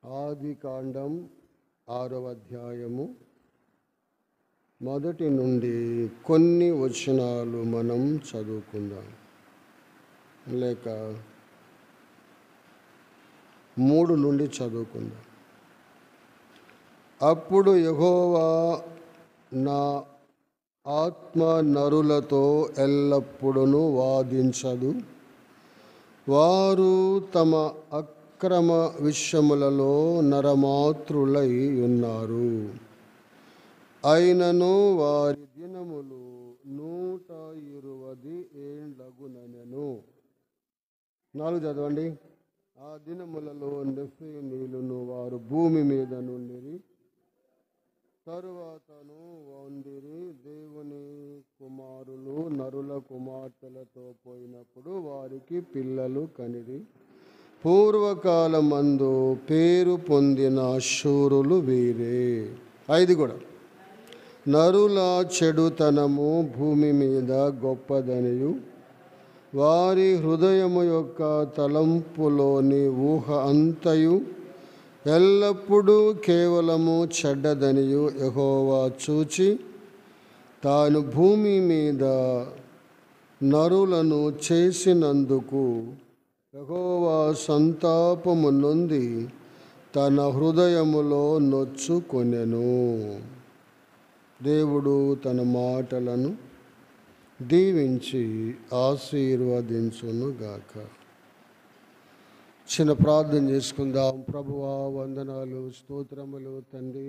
ఆదికాండం 6వ అధ్యాయము మొదటి నుండి కొన్ని వచనాలు మనం చదువుకుందాం. లేక 3 నుండి చదువుకుందాం. అప్పుడు యెహోవా నా ఆత్మ నరులతో ఎల్లప్పుడూ వాదించదు. వారు తమ అక్రమ విషయములలో నరమాతృలై ఉన్నారు. అయినను వారి దినములు 120 ఏండ్లగునెను. 4 చదవండి. ఆ దినములలో నెఫీలీయులను వారు భూమి మీద నుండిరి. తరువాతను వండిరి. దేవుని కుమారులు నరుల కుమార్తెలతో పోయినప్పుడు వారికి పిల్లలు కనిరి. పూర్వకాలమందు పేరు పొందిన శూరులు వీరే. 5 కూడా. నరుల చెడుతనము భూమి మీద గొప్పదనియు వారి హృదయము యొక్క తలంపులోని ఊహ అంతయు ఎల్లప్పుడూ కేవలము చెడ్డదనియు యెహోవా చూచి తాను భూమి మీద నరులను చేసినందుకు యెహోవా సంతాపము నొంది తన హృదయములో నొచ్చుకొనెను. దేవుడు తన మాటలను దీవించి ఆశీర్వదించునుగాక. చిన్న ప్రార్థన చేసుకుందాం. ప్రభువా, వందనాలు, స్తోత్రములు తండ్రి.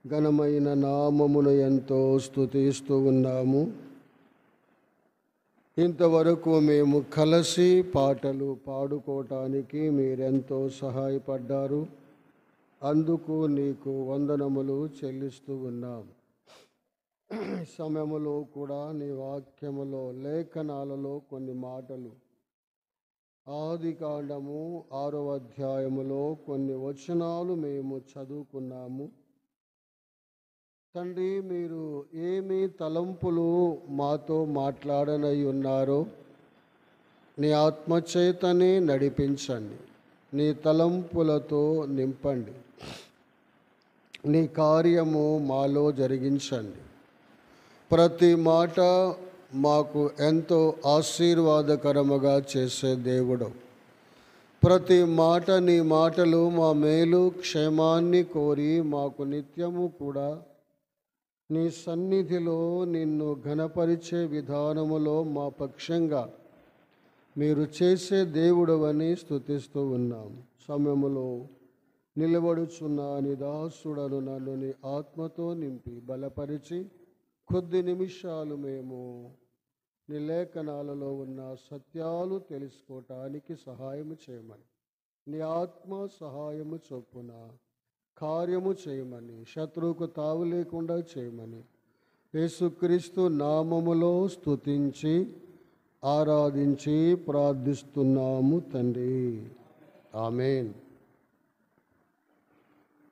ఘనమైన నామమును ఎంతో స్తుతిస్తూ ఉన్నాము. ఇంతవరకు మేము కలిసి పాటలు పాడుకోవటానికి మీరెంతో సహాయపడ్డారు. అందుకు నీకు వందనములు చెల్లిస్తూ ఉన్నాం. సమయములో కూడా నీ వాక్యములో లేఖనాలలో కొన్ని మాటలు ఆదికాండము 6వ అధ్యాయములో కొన్ని వచనాలు మేము చదువుకున్నాము. తండ్రి, మీరు ఏమి తలంపులు మాతో మాట్లాడనై ఉన్నారో నీ ఆత్మచేతనే నడిపించండి. నీ తలంపులతో నింపండి. నీ కార్యము మాలో జరిగించండి. ప్రతి మాట మాకు ఎంతో ఆశీర్వాదకరముగా చేసే దేవుడు. ప్రతి మాట నీ మాటలు మా మేలు క్షేమాన్ని కోరి మాకు నిత్యము కూడా నీ సన్నిధిలో నిన్ను ఘనపరిచే విధానములో మా పక్షంగా మీరు చేసే దేవుడవని స్తుతిస్తూ ఉన్నాం. సమయములో నిలబడుచున్న నీ దాసుడను నన్ను నీ ఆత్మతో నింపి బలపరిచి కొద్ది నిమిషాలు మేము నీ లేఖనాలలో ఉన్న సత్యాలు తెలుసుకోవటానికి సహాయము చేయమని, నీ ఆత్మ సహాయము చొప్పున కార్యము చేయమని, శత్రువుకు తావు లేకుండా చేయమని యేసుక్రీస్తు నామములో స్తుతించి ఆరాధించి ప్రార్థిస్తున్నాము తండ్రి. ఆమేన్.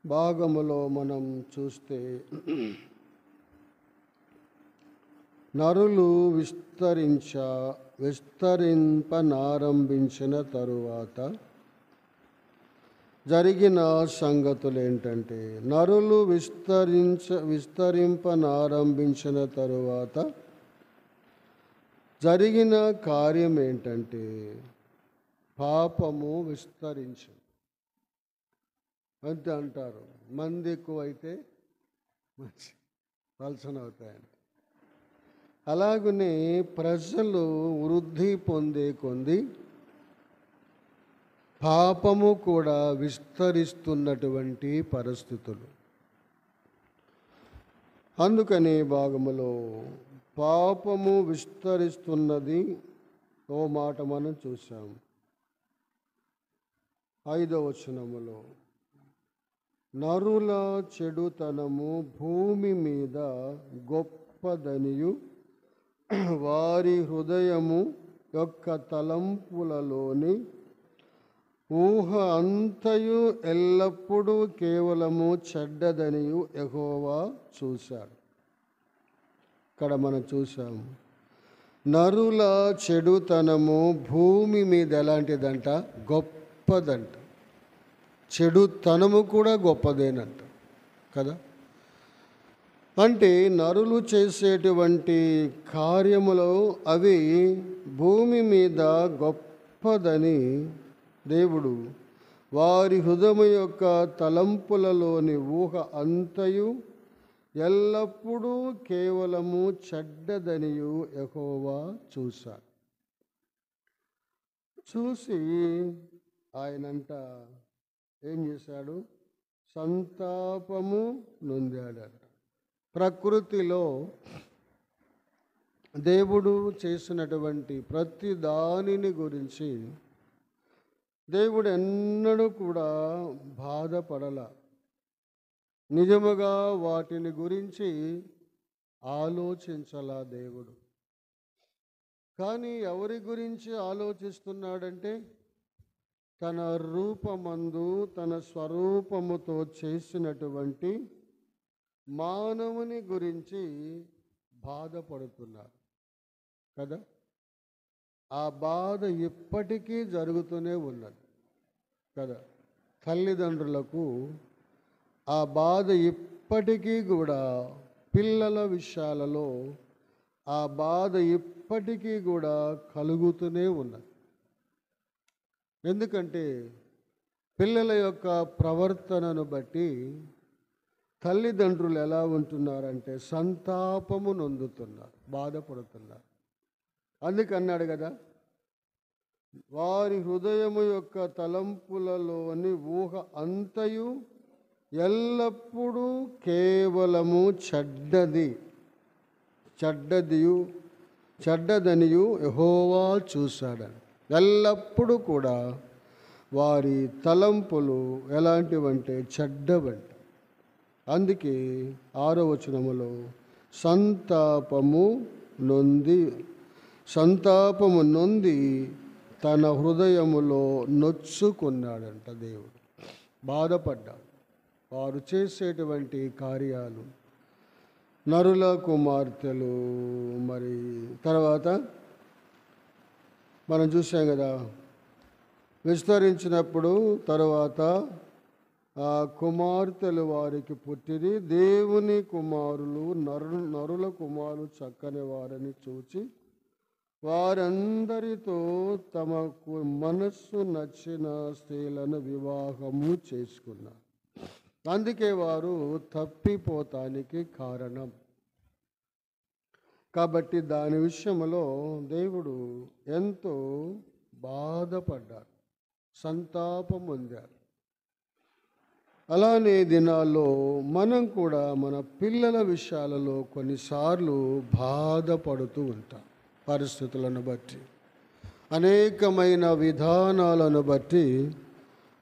భాగములో మనం చూస్తే నరులు విస్తరింపనారంభించిన తరువాత జరిగిన సంగతులు ఏంటంటే, నరులు విస్తరింపనారంభించిన తరువాత జరిగిన కార్యం ఏంటంటే పాపము విస్తరించింది. అంతే అంటారు, మంది ఎక్కువైతే మంచి పలసన అవుతాయంట. అలాగనే ప్రజలు వృద్ధి పొందే కొంది పాపము కూడా విస్తరిస్తున్నటువంటి పరిస్థితులు. అందుకని భాగములో పాపము విస్తరిస్తున్నది ఓ మాట మనం చూసాం. 5వ వచనములో నరుల చెడుతనము భూమి మీద గొప్పదనియు వారి హృదయము యొక్క తలంపులలోని ఊహ అంతయు ఎల్లప్పుడూ కేవలము చెడ్డదనియు యెహోవా చూశాడు. ఇక్కడ మనం చూసాము, నరుల చెడుతనము భూమి మీద ఎలాంటిదంట? గొప్పదంట. చెడుతనము కూడా గొప్పదేనంట కదా. అంటే నరులు చేసేటువంటి కార్యములు అవి భూమి మీద గొప్పదని దేవుడు వారి హృదయం యొక్క తలంపులలోని ఊహ అంతయు ఎల్లప్పుడూ కేవలము చెడ్డదనియు యెహోవా చూశాడు. చూసి ఆయనంట ఏం చేశాడు? సంతాపము నొందాడట. ప్రకృతిలో దేవుడు చేసినటువంటి ప్రతి దానిని గురించి దేవుడు ఎన్నడూ కూడా బాధపడల. నిజముగా వాటిని గురించి ఆలోచించలా దేవుడు. కానీ ఎవరి గురించి ఆలోచిస్తున్నాడంటే తన రూపమందు తన స్వరూపముతో చేసినటువంటి మానవుని గురించి బాధపడుతున్నారు కదా. ఆ బాధ ఇప్పటికీ జరుగుతూనే ఉన్నది కదా. తల్లిదండ్రులకు ఆ బాధ ఇప్పటికీ కూడా పిల్లల విషయాలలో ఆ బాధ ఇప్పటికీ కూడా కలుగుతూనే ఉన్నది. ఎందుకంటే పిల్లల యొక్క ప్రవర్తనను బట్టి తల్లిదండ్రులు ఎలా ఉంటున్నారంటే సంతాపము నొందుతున్నారు, బాధపడుతున్నారు. అందుకన్నాడు కదా, వారి హృదయము యొక్క తలంపులలోని ఊహ అంతయు ఎల్లప్పుడూ కేవలము చెడ్డదనియు యెహోవా చూశాడని. ఎల్లప్పుడూ కూడా వారి తలంపులు ఎలాంటివంటే చెడ్డవంట. అందుకే 6వ వచనములో సంతాపము నొంది తన హృదయములో నొచ్చుకున్నాడంట. దేవుడు బాధపడ్డాడు. వారు చేసేటువంటి కార్యాలు, నరుల కుమార్తెలు, మరి తర్వాత మనం చూసాం కదా, విస్తరించినప్పుడు తర్వాత ఆ కుమార్తెలు వారికి పుట్టిరి. దేవుని కుమారులు నరుల కుమారులు చక్కని వారని చూచి వారందరితో తమకు మనస్సు నచ్చిన స్త్రీలను వివాహము చేసుకున్నారు. అందుకే వారు తప్పిపోతానికి కారణం. కాబట్టి దాని విషయంలో దేవుడు ఎంతో బాధపడ్డారు, సంతాపం పొందారు. అలానే దినాల్లో మనం కూడా మన పిల్లల విషయాలలో కొన్నిసార్లు బాధపడుతూ ఉంటాం. పరిస్థితులను బట్టి, అనేకమైన విధానాలను బట్టి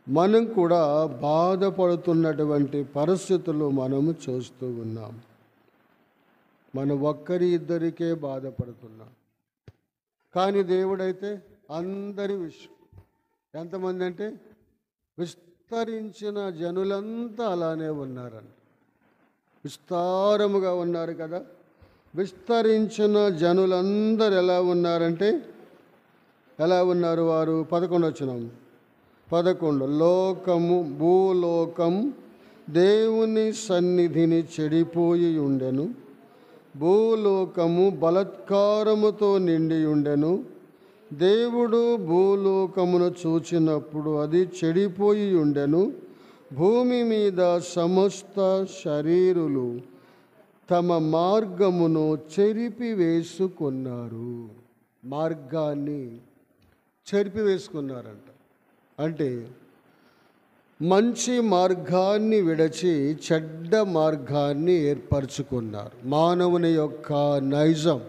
మనం కూడా బాధపడుతున్నటువంటి పరిస్థితులు మనము చూస్తూ ఉన్నాం. మనం ఒక్కరి ఇద్దరికే బాధపడుతున్నాం. కానీ దేవుడైతే అందరి విషయం, ఎంతమంది అంటే విస్తరించిన జనులంతా అలానే ఉన్నారంట. విస్తారముగా ఉన్నారు కదా. విస్తరించిన జనులందరూ ఎలా ఉన్నారంటే, ఎలా ఉన్నారు వారు? 11 వచనం 11 భూలోకం దేవుని సన్నిధిని చెడిపోయి ఉండెను, భూలోకము బలాత్కారముతో నిండి ఉండెను. దేవుడు భూలోకమును చూచినప్పుడు అది చెడిపోయి ఉండెను. భూమి మీద సమస్త శరీరులు తమ మార్గమును చెరిపివేసుకున్నారు. మార్గాన్ని చెరిపివేసుకున్నారంట. అంటే మంచి మార్గాన్ని విడచి చెడ్డ మార్గాన్ని ఏర్పరచుకున్నారు. మానవుని యొక్క నైజం,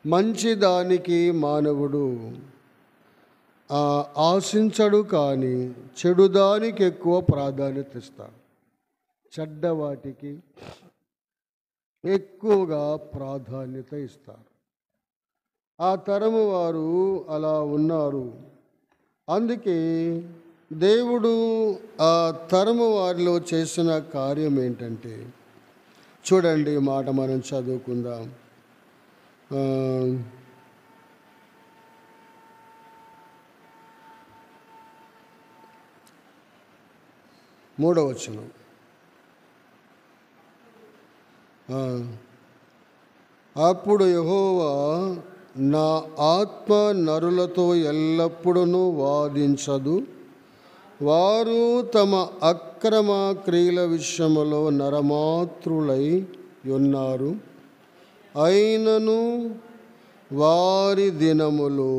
మంచిదానికి మానవుడు ఆశించడు, కానీ చెడుదానికి ఎక్కువ ప్రాధాన్యత ఇస్తాడు. చెడ్డవాటికి ఎక్కువగా ప్రాధాన్యత ఇస్తారు. ఆ తరము వారు అలా ఉన్నారు. అందుకే దేవుడు ఆ తరము వారిలో చేసిన కార్యం ఏంటంటే, చూడండి ఈ మాట మనం చదువుకుందాం. 3వ వచనం. అప్పుడు యెహోవా, నా ఆత్మ నరులతో ఎల్లప్పుడూ వాదించదు, వారు తమ అక్రమ క్రియల విషయములో నరమాత్రులై ఉన్నారు, అయినను వారి దినములు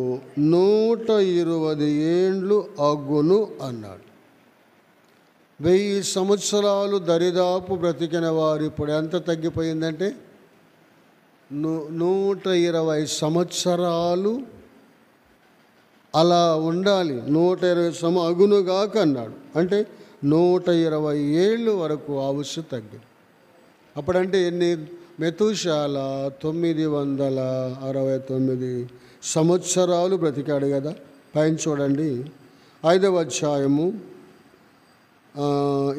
120 ఏండ్లు అగును అన్నాడు. 1000 సంవత్సరాలు దరిదాపు బ్రతికిన వారు ఇప్పుడు ఎంత తగ్గిపోయిందంటే 120 సంవత్సరాలు అలా ఉండాలి. 120 అగునుగాక అన్నాడు. అంటే 120 ఏళ్ళు వరకు ఆయుస్సు తగ్గింది. అప్పుడంటే ఎన్ని? మెతూషాల 969 సంవత్సరాలు బ్రతికాడు కదా. పైన చూడండి, 5వ అధ్యాయము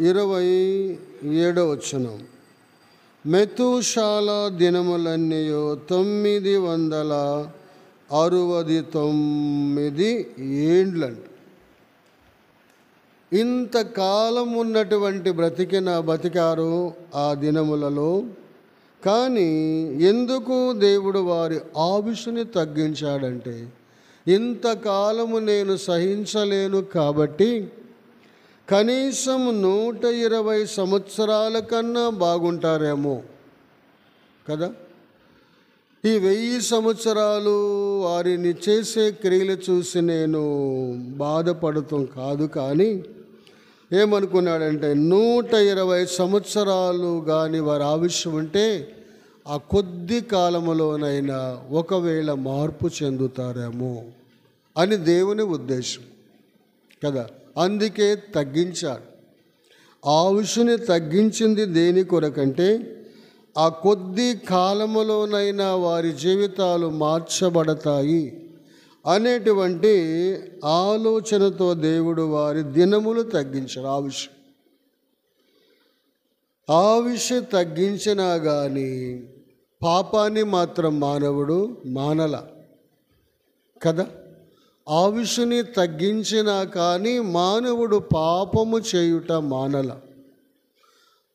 27వ వచనం. మెతూషాల దినములన్నయో 969 ఏండ్లంట. ఇంతకాలం ఉన్నటువంటి బతికారు ఆ దినములలో. కానీ ఎందుకు దేవుడు వారి ఆయుష్ని తగ్గించాడంటే, ఇంతకాలము నేను సహించలేను కాబట్టి కనీసం 120 సంవత్సరాల కన్నా బాగుంటారేమో కదా. ఈ 1000 సంవత్సరాలు వారిని చేసే క్రియలు చూసి నేను బాధపడటం కాదు, కానీ ఏమనుకున్నాడంటే 120 సంవత్సరాలు కానీ వారి ఆయుష్యం ఉంటే ఆ కొద్ది కాలములోనైనా ఒకవేళ మార్పు చెందుతారేమో అని దేవుని ఉద్దేశం కదా. అందుకే తగ్గించాడు. ఆయుష్ని తగ్గించింది దేని కొరకంటే ఆ కొద్ది కాలములోనైనా వారి జీవితాలు మార్చబడతాయి అనేటువంటి ఆలోచనతో దేవుడు వారి దినములు తగ్గించాడు. ఆయుష్ తగ్గించినా కానీ పాపాన్ని మాత్రం మానవుడు మానల కదా. ఆయుష్ని తగ్గించినా కానీ మానవుడు పాపము చేయుట మానల.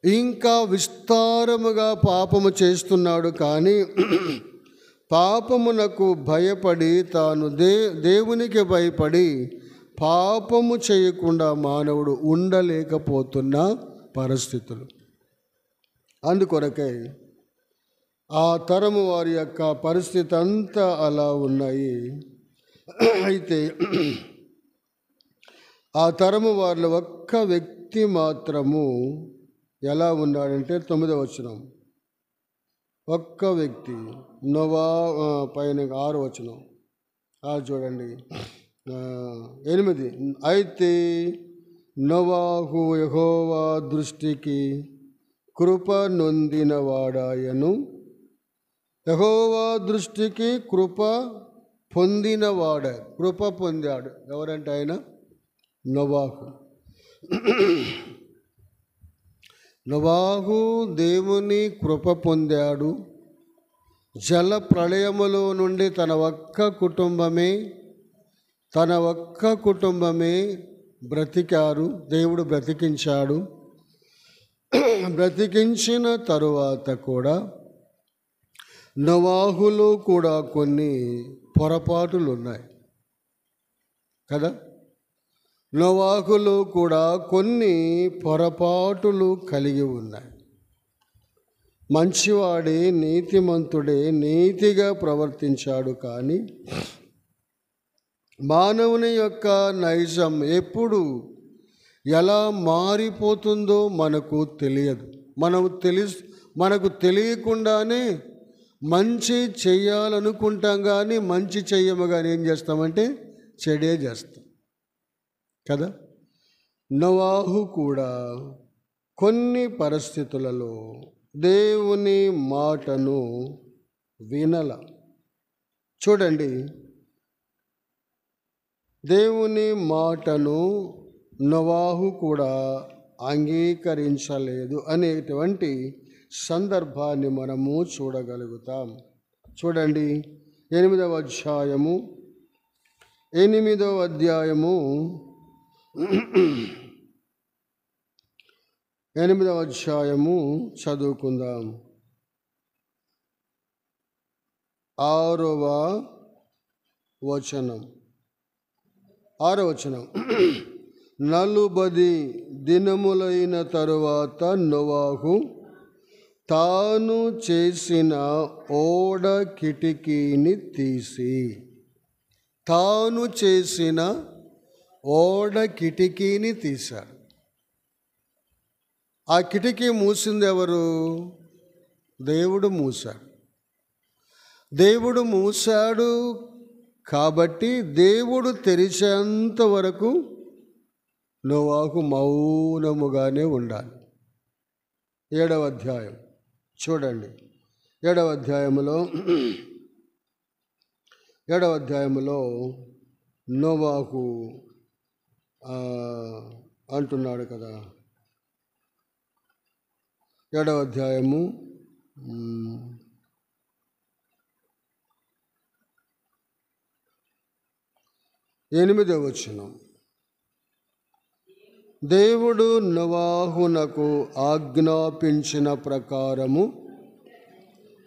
ఇంకా విస్తారముగా పాపము చేస్తున్నాడు. కానీ పాపమునకు భయపడి తాను దేవునికి భయపడి పాపము చేయకుండా మానవుడు ఉండలేకపోతున్న పరిస్థితులు. అందుకొరకై ఆ తరము వారి యొక్క పరిస్థితి అంతా అలా ఉన్నాయి. అయితే ఆ తరము వారిలో ఒక్క వ్యక్తి మాత్రము ఎలా ఉన్నాడంటే 9వ వచనం. ఒక్క వ్యక్తి నోవా, పైన 6వ వచనం చూడండి, 8. అయితే నోవాహు యెహోవా దృష్టికి కృప నొందినవాడాయను. యెహోవా దృష్టికి కృప పొందాడు. ఎవరంటే ఆయన నోవాహు. నోవాహు దేవుని కృప పొందాడు. జల ప్రళయములో నుండి తన ఒక్క కుటుంబమే బ్రతికారు. దేవుడు బ్రతికించాడు. బ్రతికించిన తరువాత కూడా నోవాహులో కూడా కొన్ని పొరపాటులు ఉన్నాయి కదా. నోవాహులో కూడా కొన్ని పొరపాటులు కలిగి ఉన్నాయి. మంచివాడే, నీతిమంతుడే, నీతిగా ప్రవర్తించాడు. కానీ మానవుని యొక్క నైజం ఎప్పుడు ఎలా మారిపోతుందో మనకు తెలియదు. మనకు తెలియకుండానే మంచి చెయ్యాలనుకుంటాం, కానీ మంచి చెయ్యము. కానీ ఏం చేస్తామంటే చెడే చేస్తాం కదా. నోవాహు కూడా కొన్ని పరిస్థితులలో దేవుని మాటను వినల. చూడండి, దేవుని మాటను నోవాహు కూడా అంగీకరించలేదు అనేటువంటి సందర్భాన్ని మనము చూడగలుగుతాం. చూడండి, 8వ అధ్యాయము 8వ అధ్యాయము 8వ అధ్యాయము చదువుకుందాం. 6వ వచనం. 6వ వచనం. 40 దినములైన తరువాత నోవాహు తాను చేసిన ఓడ కిటికీని తీసి, తాను చేసిన ఓడ కిటికీని తీశాడు. ఆ కిటికీ మూసింది ఎవరు? దేవుడు మూశాడు. దేవుడు మూశాడు కాబట్టి దేవుడు తెరిచేంత వరకు నోవాహు మౌనముగానే ఉండాలి. 7వ అధ్యాయం చూడండి. 7వ అధ్యాయములో నోవాహు అంటున్నాడు కదా. 7వ అధ్యాయము 8వ వచనం. దేవుడు నోవాహునకు ఆజ్ఞాపించిన ప్రకారము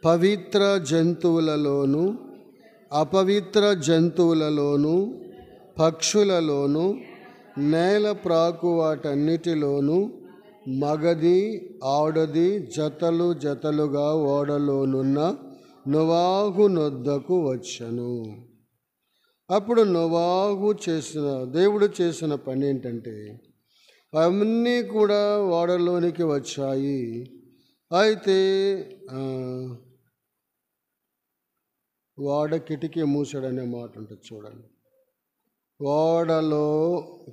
పవిత్ర జంతువులలోను అపవిత్ర జంతువులలోను పక్షులలోను నేల ప్రాకు వాటన్నిటిలోను మగది ఆడది జతలు జతలుగా ఓడలోనున్న నోవాహు నొద్దకు వచ్చెను. అప్పుడు దేవుడు చేసిన పని ఏంటంటే అవన్నీ కూడా ఓడలోనికి వచ్చాయి. అయితే ఓడ కిటికీ మూసాడనే మాట ఉంటుంది చూడండి. ఓడలో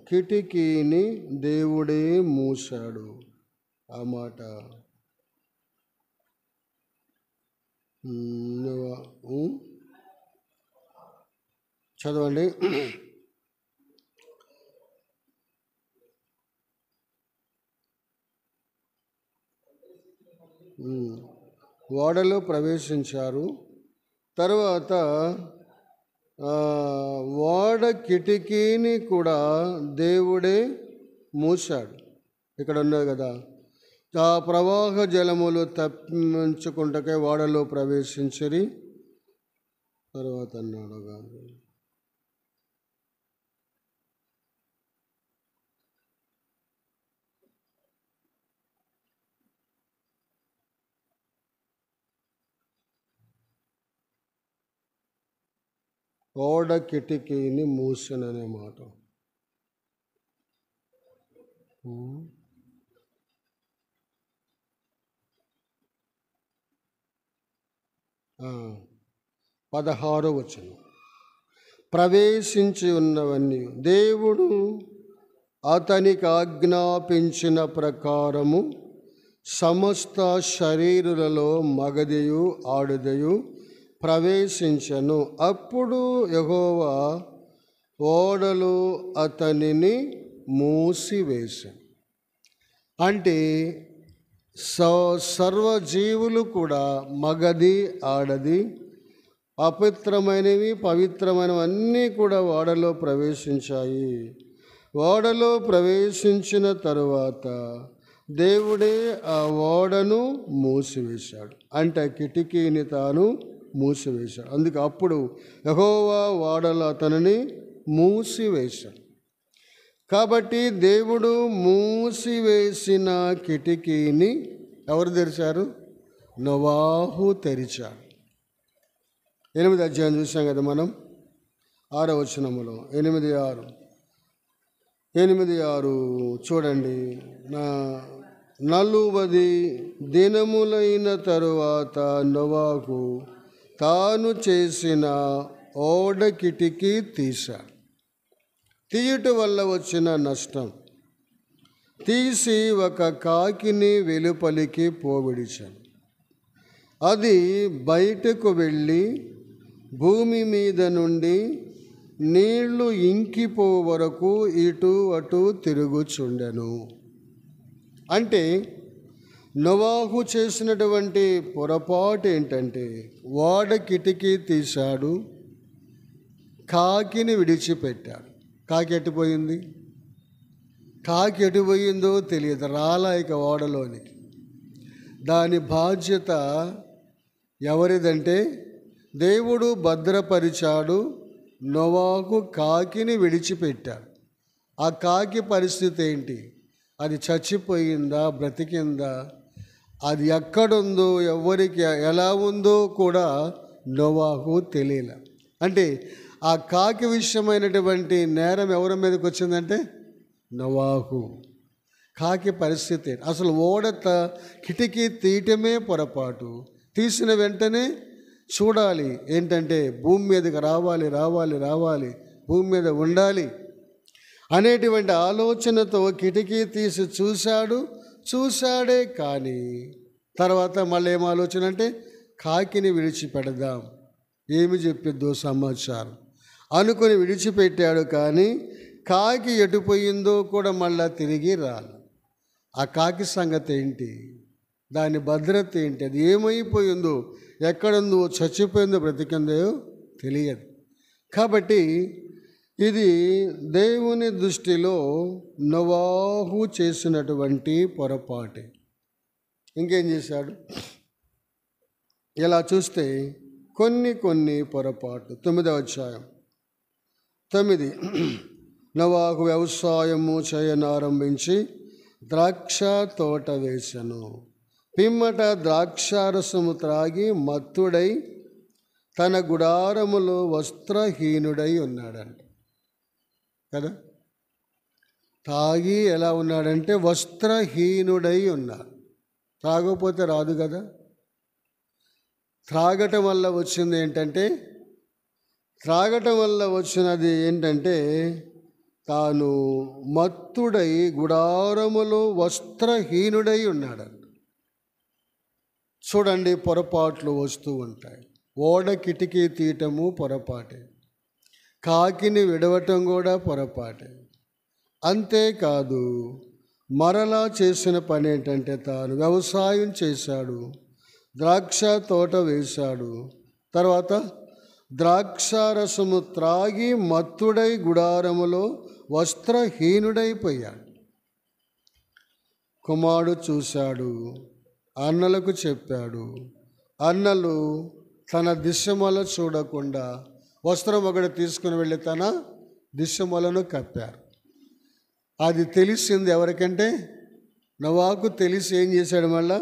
కిటికీని దేవుడే మూసాడు. ఆ మాట చదవండి. ఓడలో ప్రవేశించారు. తర్వాత ఓడ కిటికీని కూడా దేవుడే మూశాడు. ఇక్కడ ఉన్నది కదా, ఆ ప్రవాహ జలములు తప్పించుకుంటకే ఓడలో ప్రవేశించిరి. తర్వాత అన్నాడు కాదు, ఓడ కిటికీని మూసిననే మాట. ఆ 16వ వచనం. ప్రవేశించి ఉన్నవన్నీ దేవుడు అతనికి ఆజ్ఞాపించిన ప్రకారము సమస్త శరీరులలో మగదియు ఆడదయు ప్రవేశించెను. అప్పుడు యెహోవా ఓడలు అతనిని మూసివేశాను. అంటే సర్వజీవులు కూడా మగది ఆడది అపవిత్రమైనవి పవిత్రమైనవి అన్నీ కూడా ఓడలో ప్రవేశించాయి. ఓడలో ప్రవేశించిన తరువాత దేవుడే ఆ ఓడను మూసివేశాడు. అంటే కిటికీని తాను మూసివేశాడు. అందుకే అప్పుడు యెహోవా ఓడలో అతనిని మూసివేశాడు. కాబట్టి దేవుడు మూసివేసిన కిటికీని ఎవరు తెరిచారు? నోవాహు తెరిచాడు. 8వ అధ్యాయం చూసాం కదా మనం. 6వ వచనములో 8:6 చూడండి. 40 దినములైన తరువాత నోవాహు తాను చేసిన ఓడ కిటికీ తీశాడు. తీయటం వల్ల వచ్చిన నష్టం, తీసి ఒక కాకిని వెలుపలికి పోవిడిచాను. అది బయటకు వెళ్ళి భూమి మీద నుండి నీళ్లు ఇంకిపో వరకు ఇటు అటు తిరుగుచుండెను. అంటే నోవాహు చేసినటువంటి పొరపాటు ఏంటంటే ఓడ కిటికీ తీశాడు, కాకిని విడిచిపెట్టాడు. కాకి ఎట్టిపోయింది? కాకి ఎటు పోయిందో తెలియదు, రాలా ఇక ఓడలోనికి. దాని బాధ్యత ఎవరిదంటే దేవుడు భద్రపరిచాడు, నోవాహు కాకిని విడిచిపెట్టాడు. ఆ కాకి పరిస్థితి ఏంటి? అది చచ్చిపోయిందా, బ్రతికిందా, అది ఎక్కడుందో, ఎవరికి ఎలా ఉందో కూడా నోవాహు తెలియలే. అంటే ఆ కాకి విషయమైనటువంటి నేరం ఎవరి మీదకి వచ్చిందంటే నోవాహు. కాకి పరిస్థితి అసలు కిటికీ తీయటమే పొరపాటు, తీసిన వెంటనే చూడాలి ఏంటంటే భూమి మీదకి రావాలి, భూమి మీద ఉండాలి అనేటువంటి ఆలోచనతో కిటికీ తీసి చూశాడే కానీ తర్వాత మళ్ళీ ఏం ఆలోచన అంటే కాకిని విడిచిపెడదాం, ఏమి చెప్పిద్దో సమాచారం అనుకుని విడిచిపెట్టాడు. కానీ కాకి ఎటుపోయిందో కూడా మళ్ళా తిరిగి రాలి. ఆ కాకి సంగతి ఏంటి, దాని భద్రత ఏంటి, అది ఏమైపోయిందో, ఎక్కడుందో, చచ్చిపోయిందో, బ్రతికిందో తెలియదు. కాబట్టి ఇది దేవుని దృష్టిలో నోవాహు చేసినటువంటి పొరపాటే. ఇంకేం చేశాడు? ఇలా చూస్తే కొన్ని పొరపాటు. 9వ అధ్యాయం 9. నోవాహు వ్యవసాయము చేయనారంభించి ద్రాక్ష తోట వేసెను. పిమ్మట ద్రాక్షారసము త్రాగి మత్తుడై తన గుడారములో వస్త్రహీనుడై ఉన్నాడంట కదా. తాగి ఎలా ఉన్నాడంటే వస్త్రహీనుడై ఉన్నాడు. త్రాగకపోతే రాదు కదా. త్రాగటం వల్ల వచ్చినది ఏంటంటే తాను మత్తుడై గుడారములో వస్త్రహీనుడై ఉన్నాడంట. చూడండి, పొరపాట్లు వస్తూ ఉంటాయి. ఓడ కిటికీ తీయటము పొరపాటే, కాకిని విడవటం కూడా పొరపాటే. అంతేకాదు, మరలా చేసిన పని ఏంటంటే తాను వ్యవసాయం చేశాడు, ద్రాక్ష తోట వేశాడు, తర్వాత ద్రాక్షారసము త్రాగి మత్తుడై గుడారములో వస్త్రహీనుడైపోయాడు. కుమారుడు చూశాడు, అన్నలకు చెప్పాడు. అన్నలు తన దిశమల చూడకుండా వస్త్రం ఒకటి తీసుకుని వెళ్ళి తన దిశమలను కప్పారు. అది తెలిసింది ఎవరికంటే నోవాహుకు. తెలిసి ఏం చేశాడు? మళ్ళా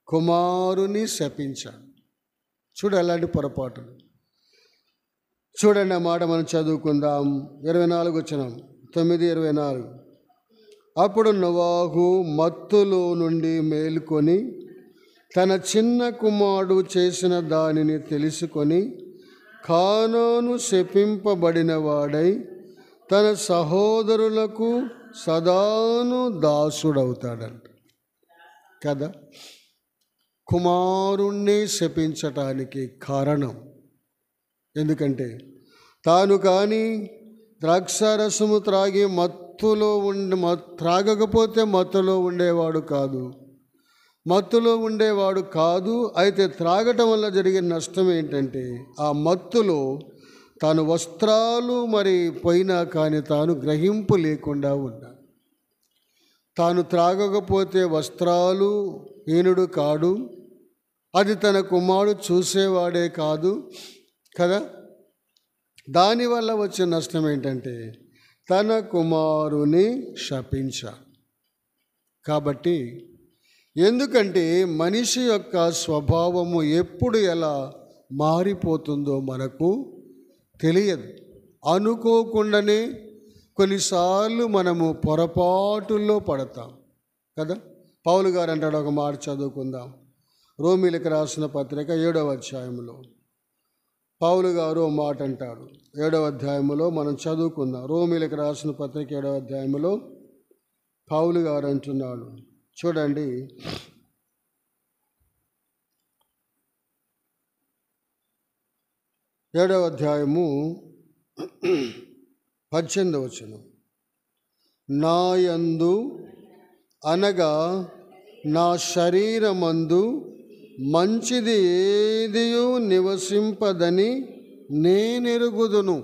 కుమారుని శపించాడు. చూడు అలాంటి పొరపాటులు. చూడండి, ఆ మాట మనం చదువుకుందాం. 24 వచనం, 9:24. అప్పుడు నోవాహు మత్తులో నుండి మేలుకొని తన చిన్న కుమారుడు చేసిన దానిని తెలుసుకొని కానాను శపింపబడిన వాడై తన సహోదరులకు సదాను దాసుడవుతాడంట కదా. కుమారుణ్ణి శపించటానికి కారణం ఎందుకంటే తాను కానీ ద్రాక్షారసము త్రాగి త్రాగకపోతే మత్తులో ఉండేవాడు కాదు. అయితే త్రాగటం వల్ల జరిగిన నష్టం ఏంటంటే ఆ మత్తులో తాను వస్త్రాలు పోయినా కానీ తాను గ్రహింపు లేకుండా ఉన్నాడు. తాను త్రాగకపోతే వస్త్రాలు హీనుడు కాడు, అది తన కుమారుడు చూసేవాడే కాదు కదా. దానివల్ల వచ్చే నష్టం ఏంటంటే తన కుమారుని శపించాడు. కాబట్టి ఎందుకంటే మనిషి యొక్క స్వభావము ఎప్పుడు ఎలా మారిపోతుందో మనకు తెలియదు. అనుకోకుండానే కొన్నిసార్లు మనము పొరపాటుల్లో పడతాం కదా. పౌలు గారు అంటాడు, ఒక మాట చదువుకుందాం. రోమీలకు రాసిన పత్రిక 7వ అధ్యాయంలో పౌలు గారు ఒక మాట అంటాడు. 7వ అధ్యాయంలో మనం చదువుకుందాం. రోమీలకు రాసిన పత్రిక 7వ అధ్యాయంలో పౌలు గారు అంటున్నాడు, చూడండి. 7వ అధ్యాయము 18వ వచనం. నా యందు అనగా నా శరీరమందు మంచిది ఏదియూ నివసింపదని నేనెరుగుదును.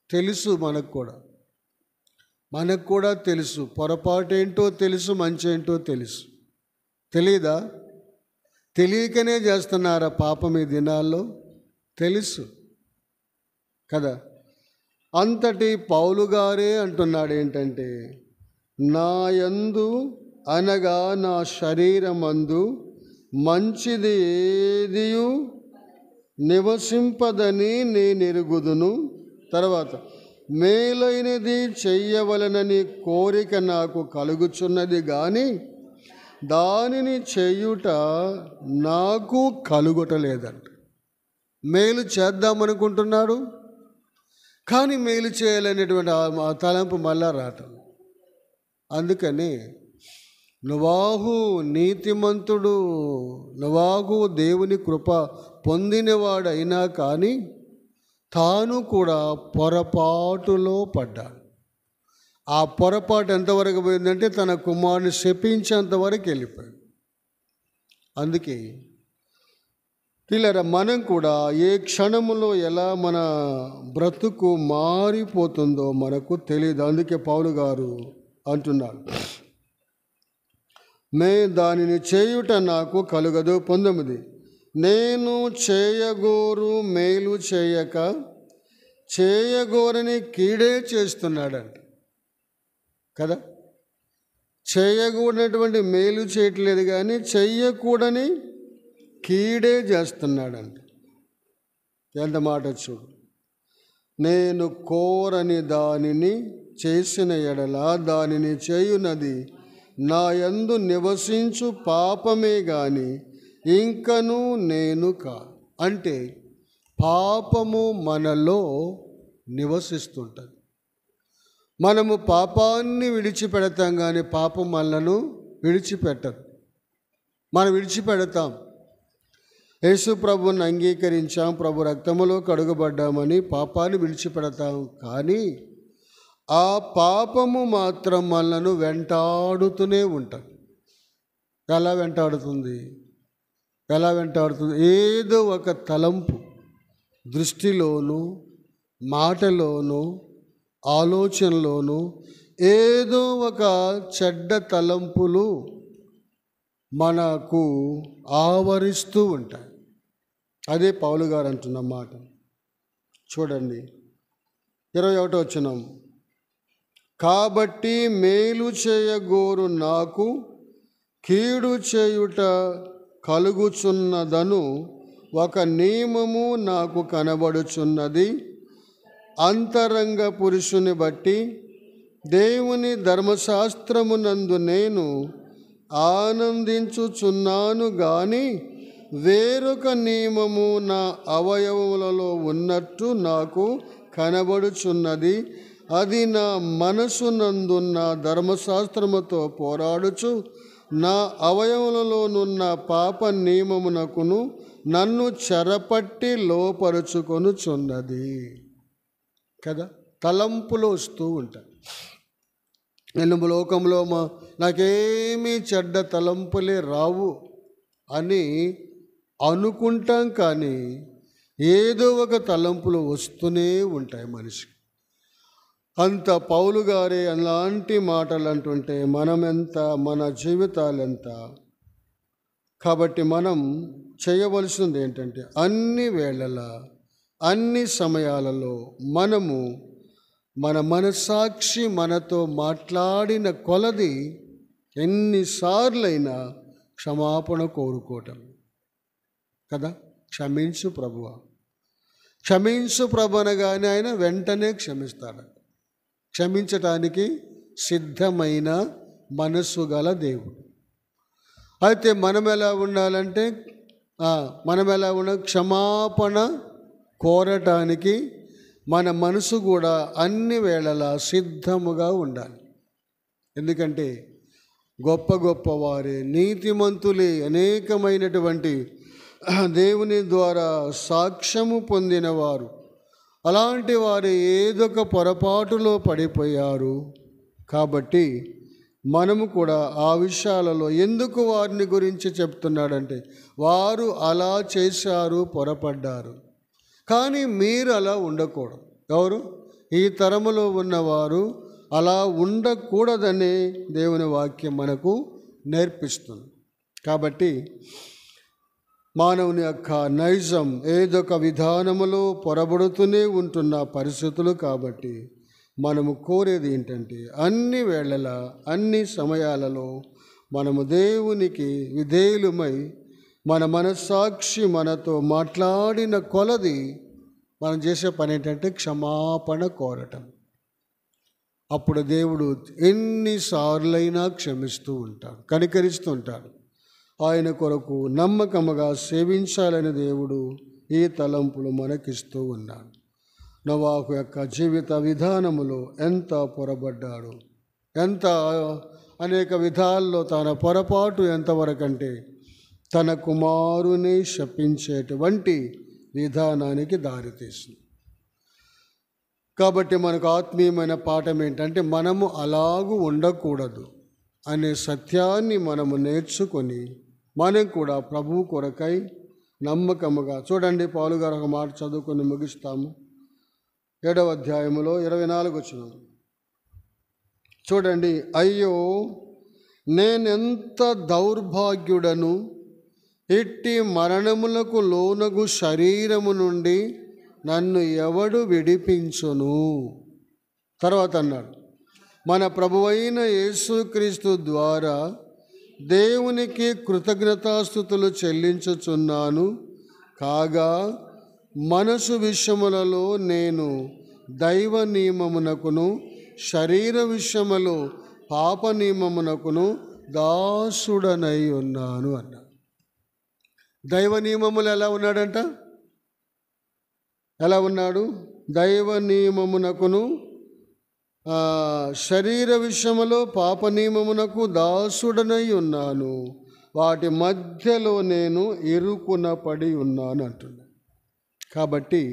తెలుసు మనకు కూడా. మనకు కూడా తెలుసు, పొరపాటు ఏంటో తెలుసు, మంచి ఏంటో తెలుసు. తెలీదా? తెలియకనే చేస్తున్నారా పాపం ఈ దినాల్లో? తెలుసు కదా. అంతటి పౌలు గారే అంటున్నాడు ఏంటంటే, నా యందు అనగా నా శరీరమందు మంచిది ఏదియు నివసింపదని నేనెరుగుదును. తర్వాత, మేలైనది చెయ్యవలనని కోరిక నాకు కలుగుచున్నది కానీ దానిని చేయుట నాకు కలుగుటలేదంట. మేలు చేద్దామనుకుంటున్నాడు కానీ మేలు చేయాలనేటువంటి ఆ తలంపు మళ్ళా రావటం. అందుకని నోవాహు నీతిమంతుడు, నోవాహు దేవుని కృప పొందినవాడైనా కానీ తాను కూడా పొరపాటులో పడ్డాడు. ఆ పొరపాటు ఎంతవరకు పోయిందంటే తన కుమారుని శపించేంతవరకు వెళ్ళిపోయాడు. అందుకే పిల్లరా, మనం కూడా ఏ క్షణములో ఎలా మన బ్రతుకు మారిపోతుందో మనకు తెలియదు. అందుకే పౌలు గారు అంటున్నాడు, దానిని చేయుట నాకు కలుగదు. 19, నేను చేయగోరు మేలు చేయక చేయగోరని కీడే చేస్తున్నాడంట కదా. చేయకూడనటువంటి మేలు చేయట్లేదు కానీ చెయ్యకూడని కీడే చేస్తున్నాడంట. ఎంత మాట చూడు. నేను కోరని దానిని చేసిన ఎడల దానిని చేయునది నా యందు నివసించు పాపమే గాని ఇంకను నేను కాదు. అంటే పాపము మనలో నివసిస్తుంటుంది. మనము పాపాన్ని విడిచిపెడతాం కానీ పాపం మనలను విడిచిపెట్టదు. మనం విడిచిపెడతాం. యేసు ప్రభువుని అంగీకరించాం, ప్రభు రక్తములో కడుగబడ్డామని పాపాన్ని విడిచిపెడతాం. కానీ ఆ పాపము మాత్రం మనలను వెంటాడుతూనే ఉంటుంది. ఎలా వెంటాడుతుంది? ఏదో ఒక తలంపు, దృష్టిలోను, మాటలోను, ఆలోచనలోను ఏదో ఒక చెడ్డ తలంపులు మనకు ఆవరిస్తూ ఉంటాయి. అదే పౌలు గారు అంటున్న మాట. చూడండి 21వ వచనం. కాబట్టి మేలు చేయగోరు నాకు కీడు చేయుట కలుగుచున్నదను ఒక నియమము నాకు కనబడుచున్నది. అంతరంగ పురుషుని బట్టి దేవుని ధర్మశాస్త్రమునందు నేను ఆనందించుచున్నాను గాని వేరొక నియమము నా అవయవములలో ఉన్నట్టు నాకు కనబడుచున్నది. అది నా మనసునందున్న ధర్మశాస్త్రముతో పోరాడుచు నా అవయవములలోనున్న పాప నియమమునకును నన్ను చెరపట్టి లోపరుచుకొనుచున్నది కదా. తలంపులు వస్తూ ఉంటాయి. నేను లోకంలో నాకేమీ చెడ్డ తలంపులే రావు అని అనుకుంటాం, కానీ ఏదో ఒక తలంపులు వస్తూనే ఉంటాయి మనిషికి. అంత పౌలు గారే అలాంటి మాటలు అంటుంటే మనమెంత, మన జీవితాలు ఎంత. కాబట్టి మనం చేయవలసింది ఏంటంటే అన్ని వేళలా అన్ని సమయాలలో మనము మన మనస్సాక్షి మనతో మాట్లాడిన కొలది ఎన్నిసార్లైనా క్షమాపణ కోరుకోవటం కదా. క్షమించు ప్రభువా, క్షమించు ప్రభు అనగానే ఆయన వెంటనే క్షమిస్తాడు. క్షమించటానికి సిద్ధమైన మనస్సు గల దేవుడు. అయితే మనం ఎలా ఉండాలంటే క్షమాపణ కోరటానికి మన మనసు కూడా అన్ని వేళలా సిద్ధముగా ఉండాలి. ఎందుకంటే గొప్ప గొప్ప వారే, నీతిమంతులే, అనేకమైనటువంటి దేవుని ద్వారా సాక్ష్యము పొందినవారు, అలాంటి వారు ఏదొక పొరపాటులో పడిపోయారు. కాబట్టి మనము కూడా ఆ విషయాలలో ఎందుకు వారిని గురించి చెప్తున్నాడంటే వారు అలా చేశారు, పొరపడ్డారు. కానీ మీరు అలా ఉండకూడదు. ఎవరు? ఈ తరములో ఉన్నవారు అలా ఉండకూడదని దేవుని వాక్యం మనకు నేర్పిస్తుంది. కాబట్టి మానవుని యొక్క నైజం ఏదొక విధానములో పొరబడుతూనే ఉంటున్న పరిస్థితులు. కాబట్టి మనము కోరేది ఏంటంటే అన్ని వేళలా అన్ని సమయాలలో మనము దేవునికి విధేయులమై మన మనస్సాక్షి మనతో మాట్లాడిన కొలది మనం చేసే పని ఏంటంటే క్షమాపణ కోరటం. అప్పుడు దేవుడు ఎన్నిసార్లైనా క్షమిస్తూ ఉంటాడు, కనికరిస్తూ ఉంటాడు. ఆయన కొరకు నమ్మకముగా సేవించాలని దేవుడు ఈ తలంపులు మనకిస్తూ ఉన్నాడు. నోవాహు యొక్క జీవిత విధానములో ఎంత పొరబడ్డాడు, ఎంత అనేక విధాల్లో తన పొరపాటు ఎంతవరకంటే తన కుమారుని శపించేటువంటి విధానానికి దారితీసింది. కాబట్టి మనకు ఆత్మీయమైన పాఠం ఏంటంటే మనము అలాగూ ఉండకూడదు అనే సత్యాన్ని మనము నేర్చుకొని మనం కూడా ప్రభువు కొరకై నమ్మకముగా చూడండి. పౌలు గారు ఒక మాట చదువుకొని ముగిస్తాము. 7వ అధ్యాయములో 24 వచనం చూడండి. అయ్యో, నేనెంత దౌర్భాగ్యుడను, ఇట్టి మరణములకు లోనగు శరీరము నుండి నన్ను ఎవడు విడిపించును. తర్వాత అన్నాడు, మన ప్రభువైన యేసుక్రీస్తు ద్వారా దేవునికి కృతజ్ఞతాస్తుతులు చెల్లించుచున్నాను. కాగా మనసు విషయములలో నేను దైవ నియమమునకును శరీర విషయములో పాప నియమమునకును దాసుడనై ఉన్నాను అన్న. దైవ నియమములు ఎలా ఉన్నాడంట? ఎలా ఉన్నాడు? దైవ నియమమునకును శరీర విషయములో పాప నియమమునకు దాసుడనై ఉన్నాను, వాటి మధ్యలో నేను ఇరుకున పడి ఉన్నాను అంటున్నాను. కాబట్టి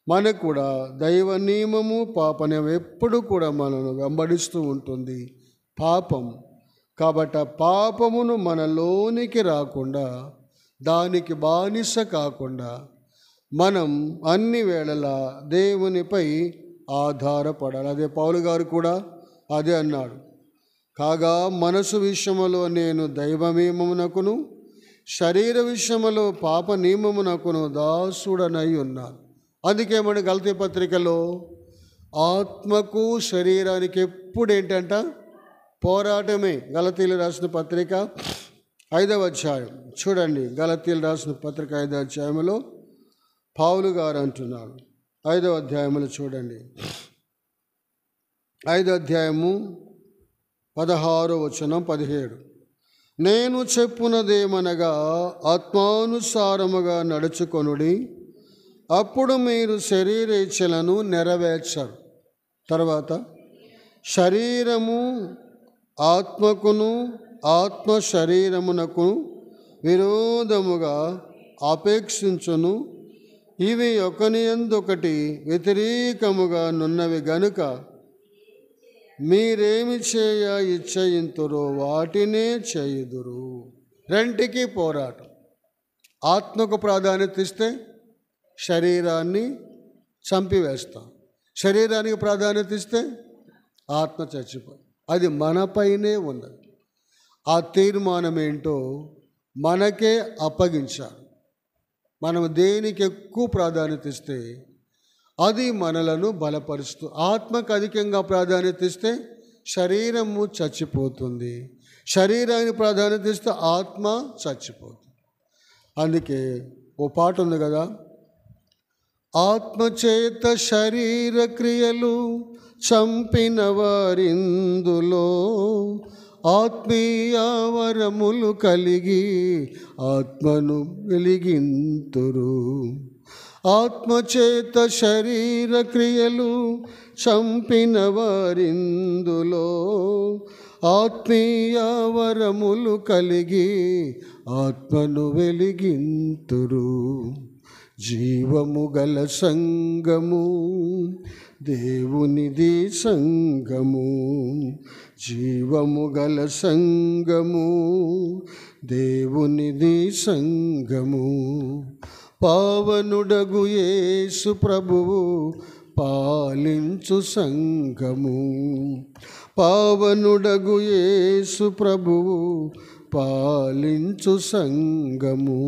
మనకు కూడా దైవ నియమము పాప నియమం ఎప్పుడు కూడా మనను వెంబడిస్తూ ఉంటుంది, పాపం. కాబట్టి పాపమును మనలోనికి రాకుండా, దానికి బానిస కాకుండా మనం అన్ని వేళలా దేవునిపై ఆధారపడాలి. అదే పౌలు గారు కూడా అదే అన్నాడు. కాగా మనసు విషయములో నేను దైవ నియమమునకును శరీర విషయములో పాప నియమమునకును దాసుడనై ఉన్నాను. అందుకే మన గలతీ పత్రికలో ఆత్మకు శరీరానికి ఎప్పుడు ఏంటంట? పోరాటమే. గలతీలు రాసిన పత్రిక 5వ అధ్యాయం చూడండి. గలతీలు రాసిన పత్రిక 5వ అధ్యాయంలో పౌలు గారు అంటున్నాడు. 5వ అధ్యాయములు చూడండి. 5వ అధ్యాయము 16వ వచనం 17. నేను చెప్పునదేమనగా ఆత్మానుసారముగా నడుచుకొనుడి, అప్పుడు మీరు శరీరేచ్ఛలను నెరవేర్చరు. తర్వాత శరీరము ఆత్మకును ఆత్మ శరీరమునకు విరోధముగా అపేక్షించును, ఇవి ఒకనియందొకటి వ్యతిరేకముగా నున్నవి గనుక మీరేమి చేయ ఇచ్చయింతురో వాటినే చేయుదురు. రెంటికి పోరాటం. ఆత్మకు ప్రాధాన్యత ఇస్తే శరీరాన్ని చంపివేస్తాం, శరీరానికి ప్రాధాన్యత ఇస్తే ఆత్మ చచ్చిపోయి. అది మనపైనే ఉన్నది. ఆ తీర్మానం ఏంటో మనకే అప్పగించాలి. మనం దేనికి ఎక్కువ ప్రాధాన్యత ఇస్తే అది మనలను బలపరుస్తూ, ఆత్మకు అధికంగా ప్రాధాన్యత ఇస్తే శరీరము చచ్చిపోతుంది, శరీరానికి ప్రాధాన్యత ఇస్తే ఆత్మ చచ్చిపోతుంది. అందుకే ఓ పాట ఉంది కదా, ఆత్మచేత శరీర క్రియలు చంపిన వారిందులో ఆత్మీయ వరములు కలిగి ఆత్మను వెలిగింతురు. ఆత్మచేత శరీర క్రియలు చంపిన వారిందులో ఆత్మీయ వరములు కలిగి ఆత్మను వెలిగింతురు. జీవము గల సంగము దేవునిది సంగము, జీవము గల సంగము దేవునిది సంగము. పావనుడగు యేసు ప్రభువు పాలించు సంఘము. పావనుడగు యేసు ప్రభువు పాలించు సంఘము,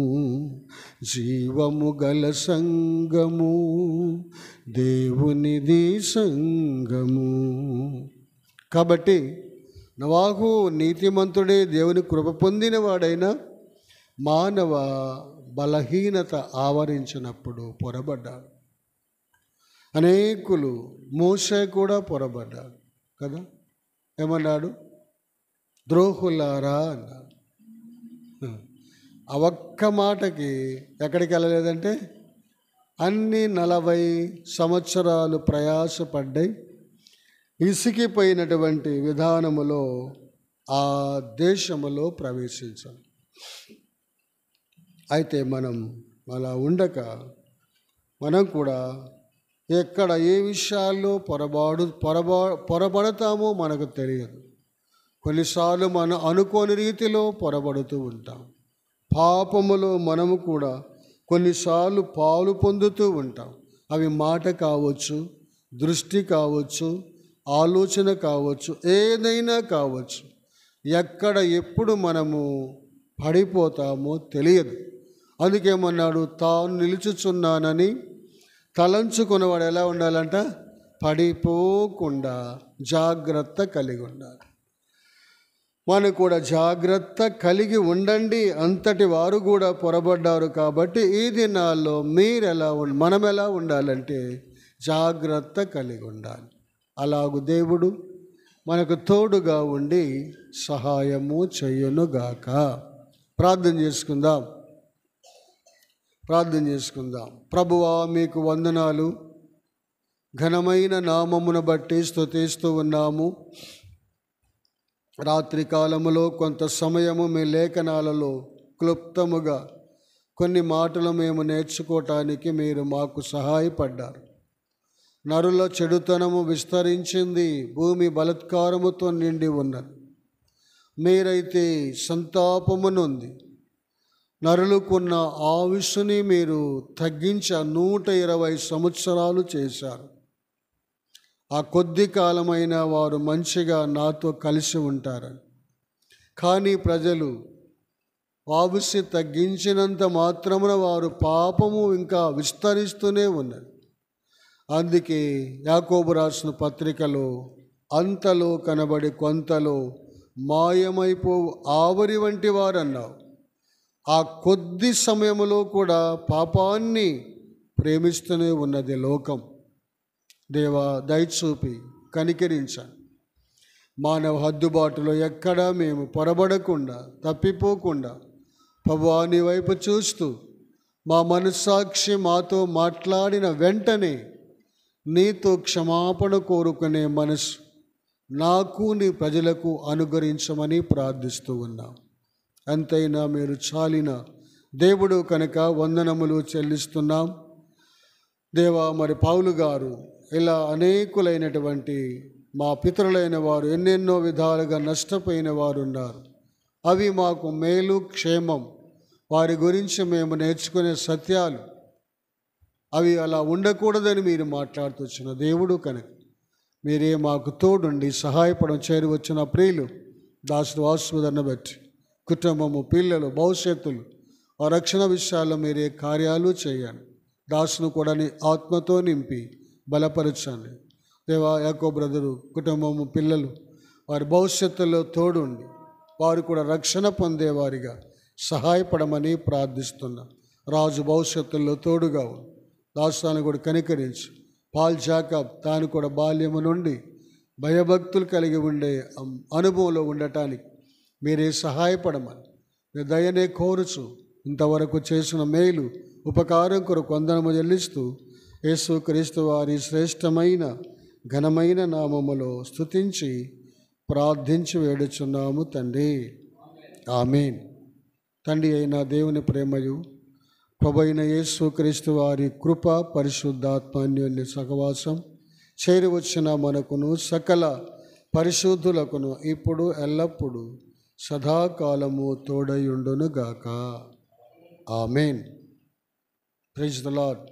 జీవము గల సంఘము, దేవునిది సంఘము. కాబట్టి నోవాహు నీతిమంతుడే, దేవుని కృప పొందినవాడైనా మానవ బలహీనత ఆవరించినప్పుడు పొరబడ్డాడు. అనేకులు, మోషే కూడా పొరబడ్డాడు కదా. ఏమన్నాడు? ద్రోహులారా అన్నాడు. ఆ ఒక్క మాటకి ఎక్కడికి వెళ్ళలేదంటే అన్ని 40 సంవత్సరాలు ప్రయాసపడ్డాయి. ఇసికిపోయినటువంటి విధానములో ఆ దేశములో ప్రవేశించాలి. అయితే మనం అలా ఉండక మనం కూడా ఎక్కడ ఏ విషయాల్లో పొరబడతామో మనకు తెలియదు. కొన్నిసార్లు మనం అనుకోని రీతిలో పొరబడుతూ ఉంటాం. పాపములో మనము కూడా కొన్నిసార్లు పాలు పొందుతూ ఉంటాం. అవి మాట కావచ్చు, దృష్టి కావచ్చు, ఆలోచన కావచ్చు, ఏదైనా కావచ్చు. ఎక్కడ ఎప్పుడు మనము పడిపోతామో తెలియదు. అందుకేమన్నాడు? తాను నిలుచుచున్నానని తలంచుకున్నవాడు ఎలా ఉండాలంట? పడిపోకుండా జాగ్రత్త కలిగి ఉండాలి. మనం కూడా జాగ్రత్త కలిగి ఉండండి. అంతటి వారు కూడా పొరబడ్డారు. కాబట్టి ఈ దినాల్లో మనం ఎలా ఉండాలంటే జాగ్రత్త కలిగి ఉండాలి. అలాగూ దేవుడు మనకు తోడుగా ఉండి సహాయము చెయ్యునుగాక. ప్రార్థన చేసుకుందాం. ప్రభువా, మీకు వందనాలు. ఘనమైన నామమును బట్టి స్తుతిస్తూ ఉన్నాము. రాత్రి కాలములో కొంత సమయము మీ లేఖనాలలో క్లుప్తముగా కొన్ని మాటలు మేము నేర్చుకోవటానికి మీరు మాకు సహాయపడ్డారు. నరుల చెడుతనము విస్తరించింది, భూమి బలాత్కారముతో నిండి ఉన్నది. మీరైతే సంతాపమునుంది. నరులకున్న ఆయుష్ని మీరు తగ్గించి 120 సంవత్సరాలు చేశారు. ఆ కొద్ది కాలమైన వారు మంచిగా నాతో కలిసి ఉంటారని. కానీ ప్రజలు ఆయుష్ని తగ్గించినంత మాత్రమున వారు పాపము ఇంకా విస్తరిస్తూనే ఉన్నది. అందుకే యాకోబు రాసిన పత్రికలో అంతలో కనబడి కొంతలో మాయమైపోవు ఆవరి వంటి వారన్నావు. ఆ కొద్ది సమయంలో కూడా పాపాన్ని ప్రేమిస్తూనే ఉన్నది లోకం. దేవా, దయచూపి కనికరించాలి. మానవ హద్దుబాటులో ఎక్కడా మేము పొరబడకుండా, తప్పిపోకుండా ప్రభువా నీ వైపు చూస్తూ మా మనస్సాక్షి మాతో మాట్లాడిన వెంటనే నీతో క్షమాపణ కోరుకునే మనసు నాకు, నీ ప్రజలకు అనుగ్రహించమని ప్రార్థిస్తూ ఉన్నాం. ఎంతైనా మీరు చాలిన దేవుడు కనుక వందనములు చెల్లిస్తున్నాం. దేవా, మరి పౌలు గారు ఇలా అనేకులైనటువంటి మా పితరులైన వారు ఎన్నెన్నో విధాలుగా నష్టపోయిన వారు ఉన్నారు. అవి మాకు మేలు, క్షేమం. వారి గురించి మేము నేర్చుకునే సత్యాలు అవి అలా ఉండకూడదని మీరు మాట్లాడుతున్న దేవుడు కనుక మీరే మాకు తోడుండి సహాయపడం. చేరువచ్చిన ప్రియులు దాసుడు వాసుదన్న బట్టి కుటుంబము, పిల్లలు, భవిష్యత్తులు, ఆ రక్షణ విషయాల్లో మీరే కార్యాలు చేయండి. దాసును కూడా నీ ఆత్మతో నింపి బలపరచండి. దేవా, యాకోబు బ్రదరు కుటుంబము, పిల్లలు వారి భవిష్యత్తులో తోడుండి వారు కూడా రక్షణ పొందేవారిగా సహాయపడమని ప్రార్థిస్తున్నా. రాజు భవిష్యత్తుల్లో తోడుగా దాసాన్ని కూడా కనికరించి పాల్ జాకబ్ తాను కూడా బాల్యము నుండి భయభక్తులు కలిగి ఉండే అనుభవంలో ఉండటానికి మీరే సహాయపడమని మీ దయనే కోరుచు ఇంతవరకు చేసిన మేలు ఉపకారం కొరకు వందనము చెల్లిస్తూ యేసుక్రీస్తు వారి శ్రేష్టమైన ఘనమైన నామములో స్తుతించి ప్రార్థించి వేడుచున్నాము తండ్రి. ఆమేన్. తండ్రి అయిన దేవుని ప్రేమయు ప్రభు అయిన యేసుక్రీస్తు వారి కృప, పరిశుద్ధాత్మ అన్యోన్య సహవాసం చేరివచ్చిన మనకును సకల పరిశుద్ధులకును ఇప్పుడు ఎల్లప్పుడూ సదాకాలము తోడయుండును గాక. ఆమేన్. Praise the lord.